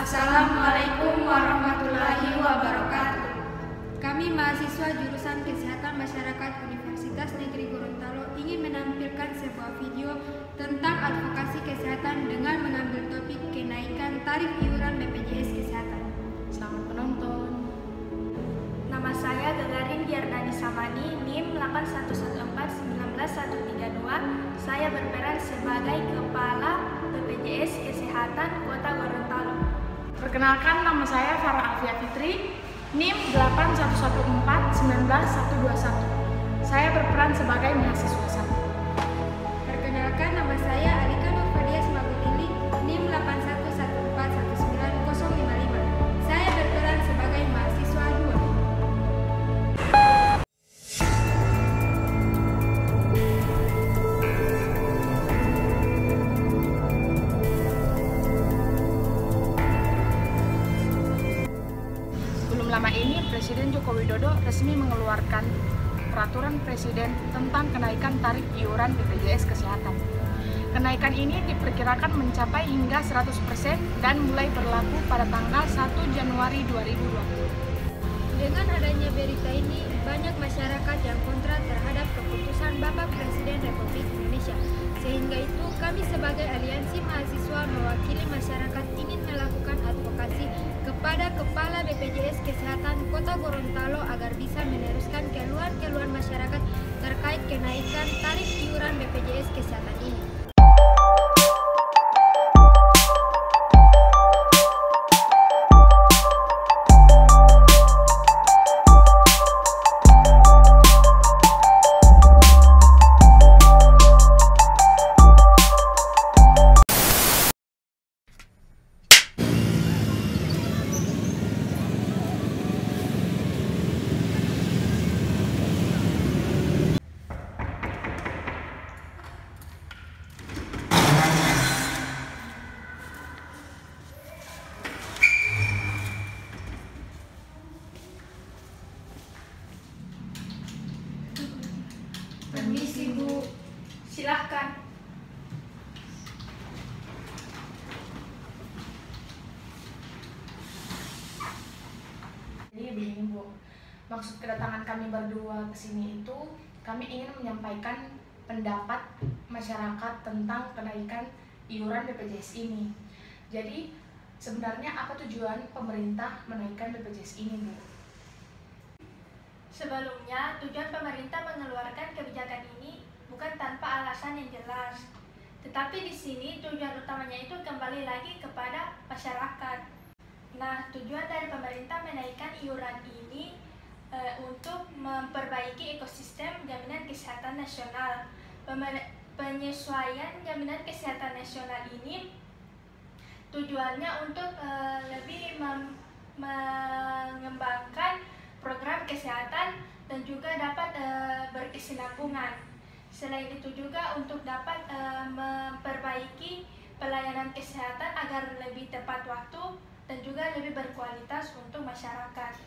Assalamualaikum warahmatullahi wabarakatuh. Kami mahasiswa jurusan Kesehatan Masyarakat Universitas Negeri Gorontalo ingin menampilkan sebuah video tentang advokasi kesehatan dengan mengambil topik kenaikan tarif iuran BPJS Kesehatan. Selamat menonton. Nama saya Gagarin Giardani Samani, NIM 811419132. Saya berperan sebagai Kepala BPJS Kesehatan Kota Gorontalo. Perkenalkan, nama saya Farah Alfia Fitri, NIM 811499121. Saya berperan sebagai mahasiswa 1. Perkenalkan, nama saya Alika Nurfadia Smagulili, NIM 811419055. Saya berperan sebagai mahasiswa 2. Belum lama ini, Presiden Joko Widodo resmi mengeluarkan peraturan Presiden tentang kenaikan tarif iuran BPJS Kesehatan. Kenaikan ini diperkirakan mencapai hingga 100% dan mulai berlaku pada tanggal 1 Januari 2020. Dengan adanya berita ini, banyak masyarakat yang kontra terhadap keputusan Bapak Presiden Republik Indonesia. Sehingga itu, kami sebagai aliansi mahasiswa mewakili masyarakat ingin melakukan advokasi kepada Kepala BPJS Kesehatan Kota Gorontalo agar bisa meneruskan keluhan-keluhan masyarakat terkait kenaikan tarif iuran BPJS Kesehatan ini. Permisi Bu, silahkan. Jadi begini Bu, maksud kedatangan kami berdua ke sini itu kami ingin menyampaikan pendapat masyarakat tentang kenaikan iuran BPJS ini. Jadi sebenarnya apa tujuan pemerintah menaikkan BPJS ini Bu? Sebelumnya, tujuan pemerintah mengeluarkan kebijakan ini bukan tanpa alasan yang jelas. Tetapi di sini tujuan utamanya itu kembali lagi kepada masyarakat. Nah, tujuan dari pemerintah menaikkan iuran ini untuk memperbaiki ekosistem jaminan kesehatan nasional. Penyesuaian jaminan kesehatan nasional ini tujuannya untuk lebih mengembangkan program kesehatan dan juga dapat berkesinambungan. Selain itu juga untuk dapat memperbaiki pelayanan kesehatan agar lebih tepat waktu dan juga lebih berkualitas untuk masyarakat.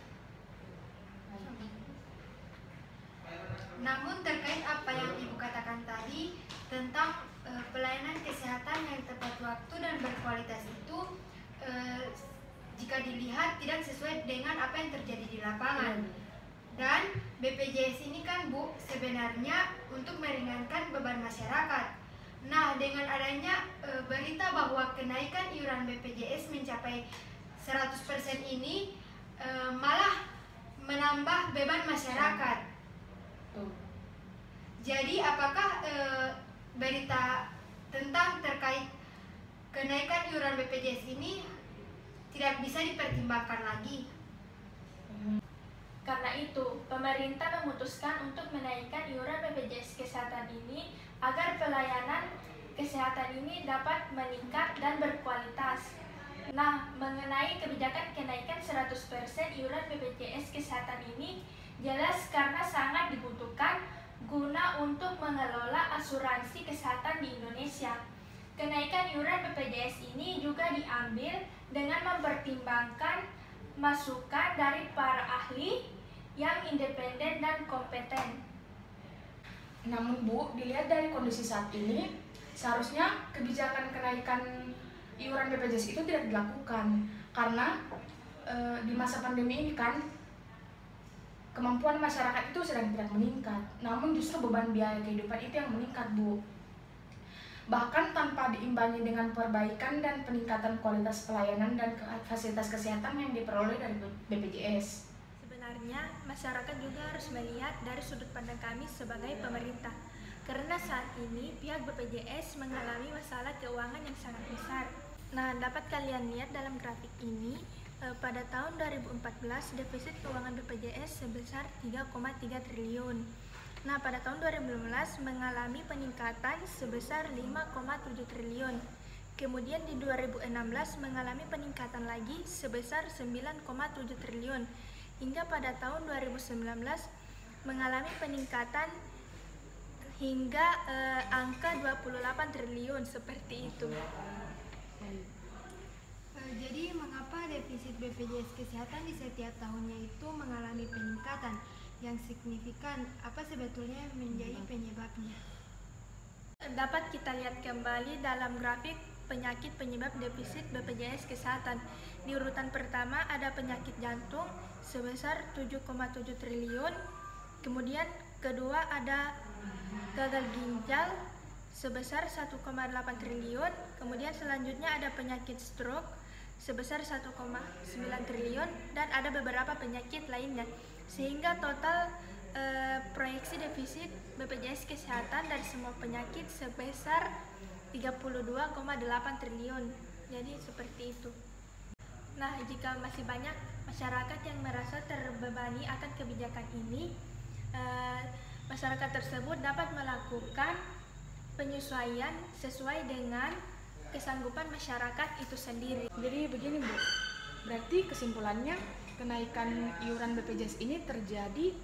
Namun terkait apa yang Ibu katakan tadi tentang pelayanan kesehatan yang tepat waktu dan berkualitas itu jika dilihat tidak sesuai dengan apa yang terjadi di lapangan. Dan BPJS ini kan Bu sebenarnya untuk meringankan beban masyarakat. Nah, dengan adanya berita bahwa kenaikan iuran BPJS mencapai 100% ini malah menambah beban masyarakat. Jadi apakah berita tentang terkait kenaikan iuran BPJS ini tidak bisa dipertimbangkan lagi? Karena itu, pemerintah memutuskan untuk menaikkan iuran BPJS Kesehatan ini agar pelayanan kesehatan ini dapat meningkat dan berkualitas. Nah, mengenai kebijakan kenaikan 100% iuran BPJS Kesehatan ini jelas karena sangat dibutuhkan guna untuk mengelola asuransi kesehatan di Indonesia. Kenaikan iuran BPJS ini juga diambil dengan mempertimbangkan masukan dari para ahli yang independen dan kompeten. Namun Bu, dilihat dari kondisi saat ini, seharusnya kebijakan kenaikan iuran BPJS itu tidak dilakukan karena di masa pandemi ini kan kemampuan masyarakat itu sedang tidak meningkat, namun justru beban biaya kehidupan itu yang meningkat, Bu. Bahkan tanpa diimbangi dengan perbaikan dan peningkatan kualitas pelayanan dan fasilitas kesehatan yang diperoleh dari BPJS. Sebenarnya, masyarakat juga harus melihat dari sudut pandang kami sebagai pemerintah. Karena saat ini pihak BPJS mengalami masalah keuangan yang sangat besar. Nah, dapat kalian lihat dalam grafik ini, pada tahun 2014 defisit keuangan BPJS sebesar 3,3 triliun. Nah, pada tahun 2015 mengalami peningkatan sebesar 5,7 triliun. Kemudian di 2016 mengalami peningkatan lagi sebesar 9,7 triliun. Hingga pada tahun 2019 mengalami peningkatan hingga angka 28 triliun seperti itu. Jadi mengapa defisit BPJS Kesehatan di setiap tahunnya itu mengalami peningkatan yang signifikan? Apa sebetulnya yang menjadi penyebabnya? Dapat kita lihat kembali dalam grafik penyakit penyebab defisit BPJS Kesehatan. Di urutan pertama ada penyakit jantung sebesar 7,7 triliun. Kemudian kedua ada gagal ginjal sebesar 1,8 triliun. Kemudian selanjutnya ada penyakit stroke sebesar 1,9 triliun dan ada beberapa penyakit lainnya. Sehingga total proyeksi defisit BPJS Kesehatan dari semua penyakit sebesar 32,8 triliun. Jadi seperti itu. Nah, jika masih banyak masyarakat yang merasa terbebani akan kebijakan ini, masyarakat tersebut dapat melakukan penyesuaian sesuai dengan kesanggupan masyarakat itu sendiri. Jadi begini, Bu, berarti kesimpulannya kenaikan iuran BPJS ini terjadi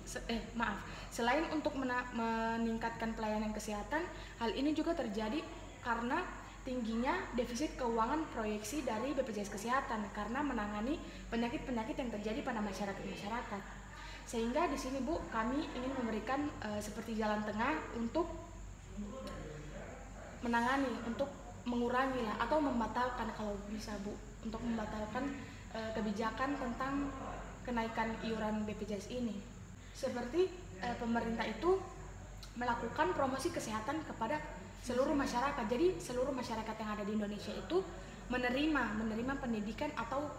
selain untuk meningkatkan pelayanan kesehatan, hal ini juga terjadi karena tingginya defisit keuangan proyeksi dari BPJS Kesehatan karena menangani penyakit-penyakit yang terjadi pada masyarakat. Sehingga di sini, Bu, kami ingin memberikan seperti jalan tengah untuk menangani, untuk mengurangi lah atau membatalkan kalau bisa, Bu, untuk membatalkan kebijakan tentang kenaikan iuran BPJS ini. Seperti pemerintah itu melakukan promosi kesehatan kepada seluruh masyarakat. Jadi seluruh masyarakat yang ada di Indonesia itu menerima pendidikan atau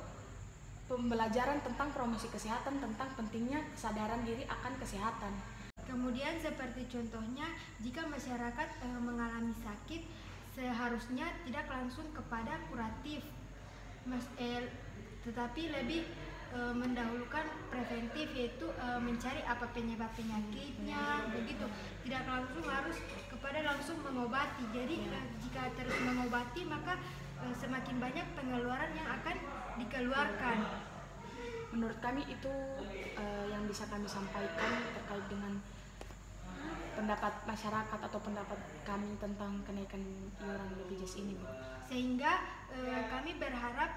pembelajaran tentang promosi kesehatan, tentang pentingnya kesadaran diri akan kesehatan. Kemudian seperti contohnya jika masyarakat mengalami sakit, seharusnya tidak langsung kepada kuratif, tetapi lebih mendahulukan preventif, yaitu mencari apa penyebab penyakitnya, begitu. Tidak langsung harus kepada langsung mengobati. Jadi jika terus mengobati maka semakin banyak pengeluaran yang akan dikeluarkan. Menurut kami itu yang bisa kami sampaikan terkait dengan pendapat masyarakat atau pendapat kami tentang kenaikan iuran BPJS ini, Bu. Sehingga kami berharap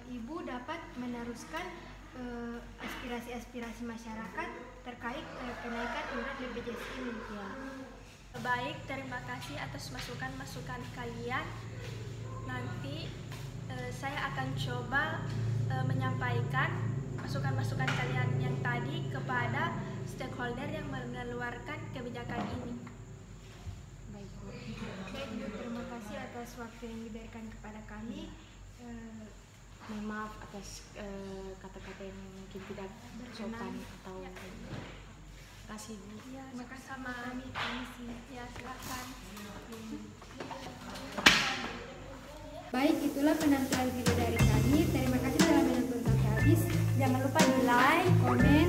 Ibu dapat meneruskan aspirasi-aspirasi masyarakat terkait kenaikan iuran BPJS ini. Ya. Baik, terima kasih atas masukan-masukan kalian. Nanti saya akan coba menyampaikan masukan-masukan kalian yang tadi kepada stakeholder yang mengeluarkan kebijakan ini. Baik, Bu. Baik, Bu, terima kasih atas waktu yang diberikan kepada kami. Mohon maaf atas kata-kata yang mungkin tidak sopan atau kasih, Bu. Ya, Terima kasih sama kami permisi. Ya, silakan. Baik, itulah penampilan video dari kami. Terima kasih telah menonton sampai habis. Jangan lupa di like, Komen,